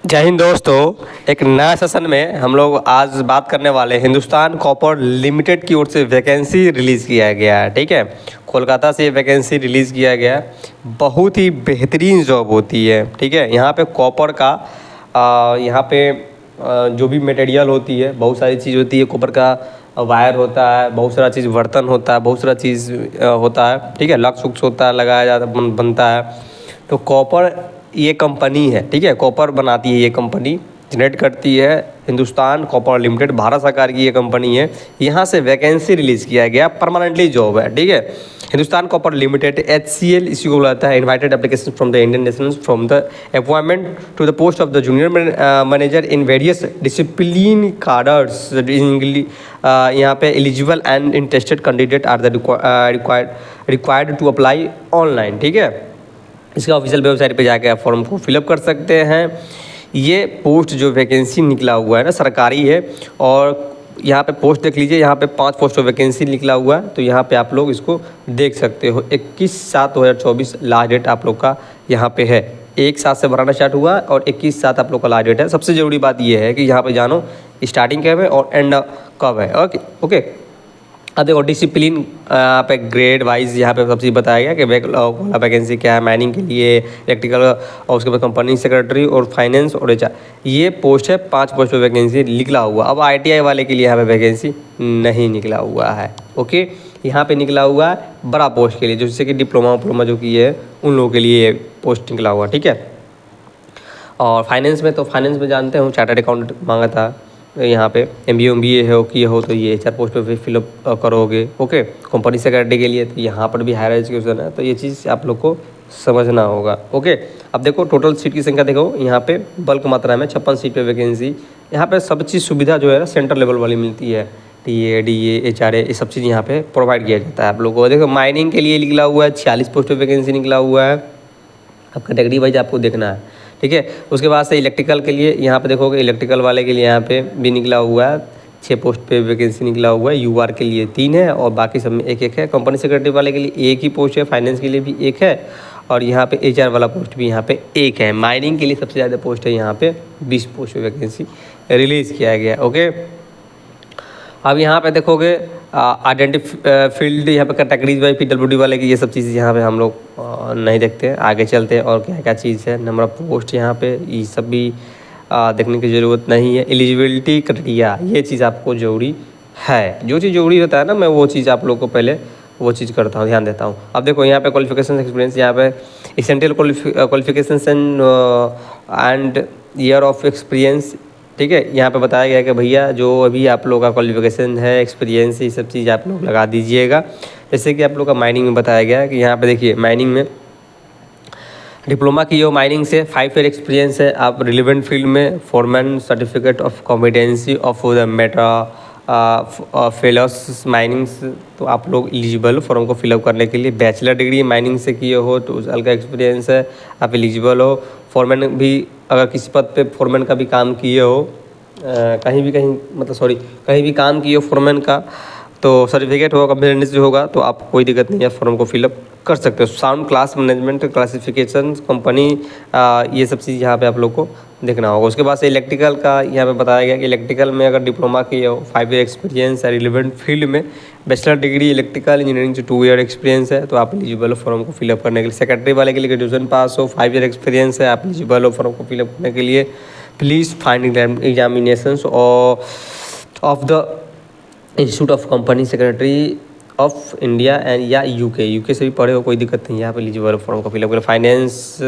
जय हिंद दोस्तों। एक नया सेशन में हम लोग आज बात करने वाले हैं हिंदुस्तान कॉपर लिमिटेड की ओर से वैकेंसी रिलीज़ किया गया है। ठीक है, कोलकाता से ये वैकेंसी रिलीज़ किया गया है। बहुत ही बेहतरीन जॉब होती है। ठीक है, यहाँ पे कॉपर का यहाँ पे जो भी मटेरियल होती है, बहुत सारी चीज़ होती है। कॉपर का वायर होता है, बहुत सारा चीज़ बर्तन होता है, बहुत सारा चीज़ होता है। ठीक है, लक्स उक्स होता है, लगाया जाता बनता है। तो कॉपर ये कंपनी है। ठीक है, कॉपर बनाती है ये कंपनी, जनरेट करती है। हिंदुस्तान कॉपर लिमिटेड भारत सरकार की ये कंपनी है। यहाँ से वैकेंसी रिलीज़ किया गया, परमानेंटली जॉब है। ठीक है, हिंदुस्तान कॉपर लिमिटेड HCL इसी को बुलाता है। Invited application from the Indian nationals from the appointment to the post of the junior manager in various discipline cadres यहाँ पे eligible and interested candidate are the required to apply online. ठीक है, इसका official website पे जाकर आप form को fill up कर सकते हैं। ये पोस्ट जो वैकेंसी निकला हुआ है ना, सरकारी है। और यहाँ पे पोस्ट देख लीजिए, यहाँ पे 5 पोस्ट वैकेंसी निकला हुआ है। तो यहाँ पे आप लोग इसको देख सकते हो। 21/7/2024 लास्ट डेट आप लोग का यहाँ पे है। 1/7 से भराना स्टार्ट हुआ और 21/7 आप लोग का लास्ट डेट है। सबसे ज़रूरी बात ये है कि यहाँ पे जानो स्टार्टिंग कब है और एंड कब है। ओके। अब देखो डिसिप्लिन पे ग्रेड वाइज यहाँ पे सब चीज़ बताया गया कि वैकेंसी क्या है। माइनिंग के लिए इलेक्ट्रिकल, और उसके बाद कंपनी सेक्रेटरी और फाइनेंस और HR, ये पोस्ट है। 5 पोस्ट पे वैकेंसी निकला हुआ। अब ITI वाले के लिए यहाँ पे वैकेंसी नहीं निकला हुआ है। ओके, यहाँ पे निकला हुआ है बड़ा पोस्ट के लिए, जैसे कि डिप्लोमा जो की है उन लोगों के लिए पोस्ट निकला हुआ। ठीक है, और फाइनेंस में तो फाइनेंस में जानते हो चार्टर्ड अकाउंटेंट मांगा था। यहाँ पे MBA हो किए हो तो ये HR पोस्ट पे फिलअप करोगे। ओके, कंपनी सेक्रेटरी के लिए तो यहाँ पर भी हायर एजुकेशन है। तो ये चीज़ आप लोग को समझना होगा। ओके, अब देखो टोटल सीट की संख्या देखो, यहाँ पे बल्क मात्रा में 56 सीट पे वैकेंसी। यहाँ पे सब चीज़ सुविधा जो है ना सेंट्रल लेवल वाली मिलती है। TA DA HRA ये सब चीज़ यहाँ पे प्रोवाइड किया जाता है आप लोग को। देखो माइनिंग के लिए निकला हुआ है, 46 पोस्ट पे वैकेंसी निकला हुआ है। अब कैटेगरी वाइज आपको देखना है। ठीक है, उसके बाद से इलेक्ट्रिकल के लिए यहाँ पे देखोगे, इलेक्ट्रिकल वाले के लिए यहाँ पे भी निकला हुआ है। 6 पोस्ट पे वैकेंसी निकला हुआ है। UR के लिए 3 है और बाकी सब में 1-1 है। कंपनी सेक्रेटरी वाले के लिए 1 ही पोस्ट है। फाइनेंस के लिए भी 1 है और यहाँ पे HR वाला पोस्ट भी यहाँ पे 1 है। माइनिंग के लिए सबसे ज़्यादा पोस्ट है, यहाँ पे 20 पोस्ट पे वैकेंसी रिलीज़ किया गया। ओके, अब यहाँ पे देखोगे फील्ड यहाँ पे कैटेगरीज वाइज PWD वाले की ये सब चीज़ यहाँ पे हम लोग नहीं देखते हैं। आगे चलते हैं और क्या क्या चीज़ है। नंबर ऑफ पोस्ट यहाँ पे ये सब भी देखने की ज़रूरत नहीं है। एलिजिबिलिटी क्राइटेरिया ये चीज़ आपको ज़रूरी है। जो चीज़ ज़रूरी होता है ना, मैं वो चीज़ आप लोग को पहले वो चीज़ करता हूँ, ध्यान देता हूँ। अब देखो यहाँ पे क्वालिफिकेशन एक्सपीरियंस, यहाँ पे essential qualification and year of experience. ठीक है, यहाँ पे बताया गया कि भैया जो अभी आप लोग का क्वालिफिकेशन है, एक्सपीरियंस, ये सब चीज़ आप लोग लगा दीजिएगा। जैसे कि आप लोग का माइनिंग में बताया गया है कि यहाँ पे देखिए माइनिंग में डिप्लोमा की हो माइनिंग से, 5 ईयर एक्सपीरियंस है। आप रिलेवेंट फील्ड में foreman certificate of competency of the metalliferous minings, तो आप लोग एलिजिबल फॉर्म को फिलअप करने के लिए। बैचलर डिग्री माइनिंग से किए हो तो उस साल का एक्सपीरियंस है, आप एलिजिबल हो। फॉरमैन भी अगर किसी पद पे फॉरमैन का भी काम किए हो, कहीं भी काम किए हो फॉरमैन का, तो सर्टिफिकेट होगा, कंप्लीटनेस जो होगा, तो आप कोई दिक्कत नहीं है, फॉर्म को फिलअप कर सकते हो। Sound class management classification company, ये सब चीज़ यहाँ पे आप लोग को देखना होगा। उसके बाद से इलेक्ट्रिकल का यहाँ पे बताया गया कि इलेक्ट्रिकल में अगर डिप्लोमा किए हो, 5 ईयर एक्सपीरियंस है, रिलेवेंट फील्ड में बैचलर डिग्री इलेक्ट्रिकल इंजीनियरिंग से 2 ईयर एक्सपीरियंस है, तो आप एलिजिबल हो फॉर्म को फिलअप करने के लिए। सेक्रेटरी वाले के लिए ग्रेजुएशन पास हो, 5 ईयर एक्सपीरियंस है, आप एलिजिबल हो फॉर्म को फिलअप करने के लिए। Please find examinations of the institute of company secretary of India and या यूके से भी पढ़े हो, कोई दिक्कत नहीं है, यहाँ पे एलिजिबल फॉर्म को फिलअप करें। फाइनेंस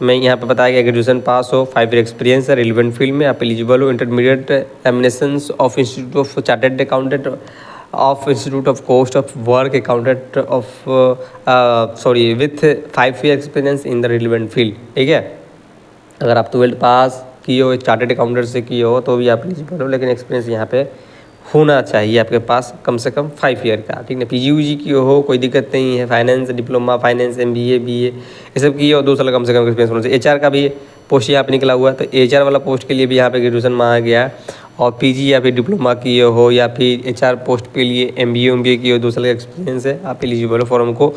में यहाँ पे बताया गया ग्रेजुएशन पास हो, 5 ईयर एक्सपीरियंस है, रिलेवेंट फील्ड में आप एलिजिबल हो। Intermediate examinations of institute of chartered accountant of institute of cost of work accountant of with 5 year experience in the relevant field. ठीक है, अगर आप 12th पास किए हो, चार्टर्ड अकाउंटेंट से किए हो तो भी आप एलिजिबल हो, लेकिन एक्सपीरियंस यहाँ पे होना चाहिए आपके पास कम से कम 5 ईयर का। ठीक है, PG की हो कोई दिक्कत नहीं है। Finance diploma, finance MBA BA ये सब की हो, 2 साल कम से कम एक्सपीरियंस होना चाहिए। HR का भी पोस्ट यहाँ पे निकला हुआ है, तो HR वाला पोस्ट के लिए भी यहाँ पे ग्रेजुएशन मांगा गया है। और PG या फिर डिप्लोमा किए हो या फिर HR पोस्ट के लिए MBA की हो, 2 साल का एक्सपीरियंस है, आप एलिजिबल हो फॉर्म को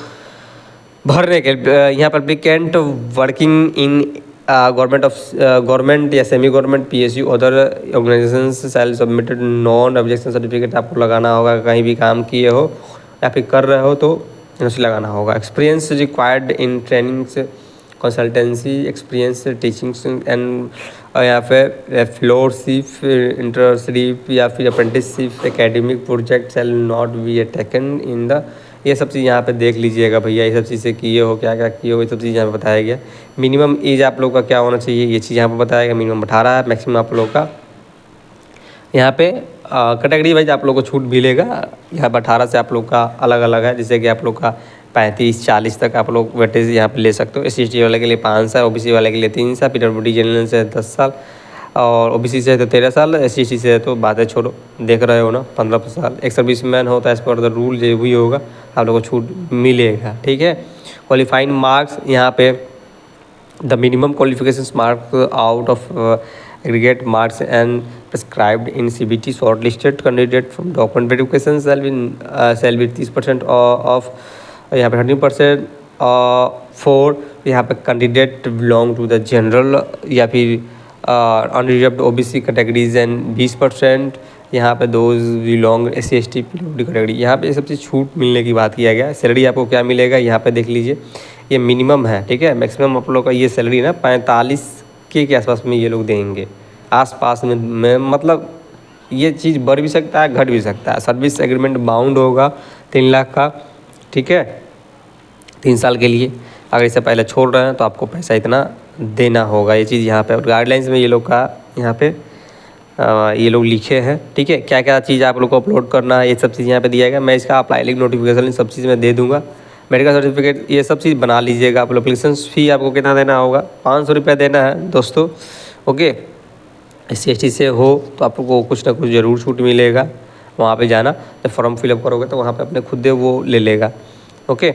भरने के। यहाँ पर एप्लीकेंट वर्किंग इन गवर्नमेंट या semi government PSU other organisations shall submitted non objection certificate आपको लगाना होगा, कहीं भी काम किए हो या फिर कर रहे हो तो उसे लगाना होगा। Experience required in trainings, consultancy experience, teachings and या फिर फ्लोरशिप, इंटर्नशिप या फिर apprenticeship, academic project shall not be taken in the, ये सब चीज़ यहाँ पे देख लीजिएगा भैया, ये सब चीज़ें किए हो, क्या क्या किए हो, ये सब चीज़ यहाँ पे बताया गया। मिनिमम एज आप लोग का क्या होना चाहिए, ये चीज़ यहाँ पे बताया गया। मिनिमम 18 है, मैक्सिमम आप लोग का यहाँ पे कैटेगरी वाइज आप लोग को छूट मिलेगा। यहाँ पर 18 से आप लोग का अलग अलग है, जैसे कि आप लोग का 35-40 तक आप लोग वेटेज यहाँ पे ले सकते हो। SC/ST वाले के लिए 5 साल, OBC वाले के लिए 3 साल, PWD जनरल से 10 साल और OBC से तो 13 साल, SC/ST से तो बातें छोड़ो, देख रहे हो ना 15 साल। एक सर्विसमैन होता है, एज पर द रूल जो भी होगा आप लोग को छूट मिलेगा, ठीक है। क्वालिफाइंग मार्क्स यहाँ पे the minimum qualifications marks out of aggregate marks and prescribed in CBT shortlisted candidate from document verification shall be 30% of यहाँ पे 30% for यहाँ पे candidate belong to the general या फिर अनरिजर्व्ड OBC कैटेगरीज एंड 20% यहाँ पे those belong SC/ST PWD category. यहाँ पे ये सब चीज़ छूट मिलने की बात किया गया है। सैलरी आपको क्या मिलेगा यहाँ पे देख लीजिए, ये मिनिमम है, ठीक है। मैक्सिमम आप लोग का ये सैलरी ना 45 के आसपास में ये लोग देंगे, आसपास में मतलब ये चीज़ बढ़ भी सकता है, घट भी सकता है। सर्विस एग्रीमेंट बाउंड होगा 3 लाख का, ठीक है, 3 साल के लिए। अगर इससे पहले छोड़ रहे हैं तो आपको पैसा इतना देना होगा, ये चीज़ यहाँ पे और गाइडलाइंस में ये लोग का यहाँ पे ये लोग लिखे हैं, ठीक है। क्या क्या चीज़ आप लोग को अपलोड करना है ये सब चीज़ यहाँ पे दिया गया। मैं इसका अप्लाई लिंक नोटिफिकेशन सब चीज़ मैं दे दूँगा। मेडिकल सर्टिफिकेट ये सब चीज़ बना लीजिएगा आप लोग। एप्लीकेशन फ़ी आपको कितना देना होगा, 500 रुपये देना है दोस्तों, ओके। SC/ST से हो तो आपको कुछ ना कुछ ज़रूर छूट मिलेगा। वहाँ पे जाना तो फॉर्म फिलअप करोगे तो वहाँ पे अपने खुद वो ले लेगा, ओके।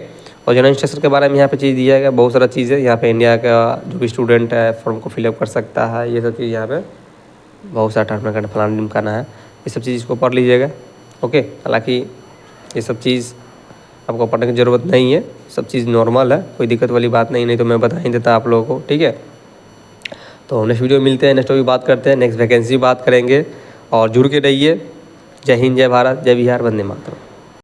और जनरल इंस्ट्रक्शन के बारे में यहाँ पे चीज़ दिया गया, बहुत सारा चीज़ है यहाँ पे। इंडिया का जो भी स्टूडेंट है फॉर्म को फिलअप कर सकता है, ये सब चीज़ यहाँ पे बहुत सारा टर्म एंड फलाना ढिमकाना है, ये सब चीज़ इसको पढ़ लीजिएगा, ओके। हालाँकि ये सब चीज़ आपको पढ़ने की ज़रूरत नहीं है, सब चीज़ नॉर्मल है, कोई दिक्कत वाली बात नहीं तो मैं बता ही देता आप लोगों को, ठीक है। तो नेक्स्ट वीडियो मिलते हैं, नेक्स्ट टॉपिक बात करते हैं, नेक्स्ट वैकेंसी बात करेंगे और जुड़ के रहिए। जय हिंद, जय भारत, जय बिहार, वंदे मातरम।